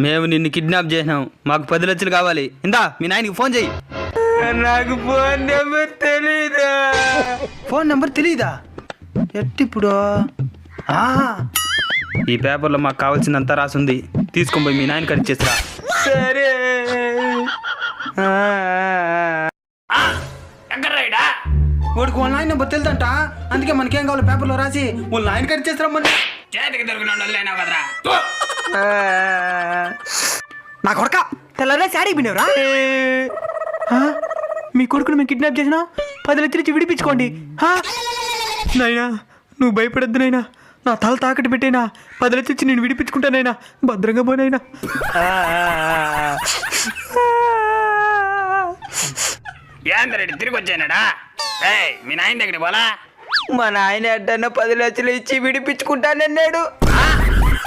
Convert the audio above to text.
మేము నిన్ను కిడ్నాప్ చేసినాం, మాకు 10 లక్షలు కావాలి. ఇందా మీ నాయనకి ఫోన్ చెయ్యి. నాకు ఫోన్ నెంబర్ తెలీదా? ఫోన్ నెంబర్ తెలీదా? ఎట్టిప్పుడు? ఈ పేపర్లో మాకు కావాల్సిందంతా రాసుంది, తీసుకొని పోయి మీ నాయన కడిచేసిరా. సరే. వాడికి వాళ్ళ నాయన నెంబర్ తెలుదంట, అందుకే మనకేం కావాలో పేపర్లో రాసి వాళ్ళ నాయన కడిచేసిరా. మన చేతికి దొరికిన కదరా నా కొడక తెల్లరే శారీ బినవరా? మీ కొడుకును మేము కిడ్నాప్ చేసినా 10 లక్షలు ఇచ్చి విడిపించుకోండి. నైనా నువ్వు భయపడద్దు నైనా, నా తల తాకట్టు పెట్టేనా 10 లక్షలు ఇచ్చి నేను విడిపించుకుంటానైనా, భద్రంగా పోనైనా. ఏందరెడ్డి తిరిగి వచ్చానాడా? మీ నాయన దగ్గరికి పోలా? మా నాయన అడ్డన్న 10 లక్షలు ఇచ్చి విడిపించుకుంటానన్నాడు.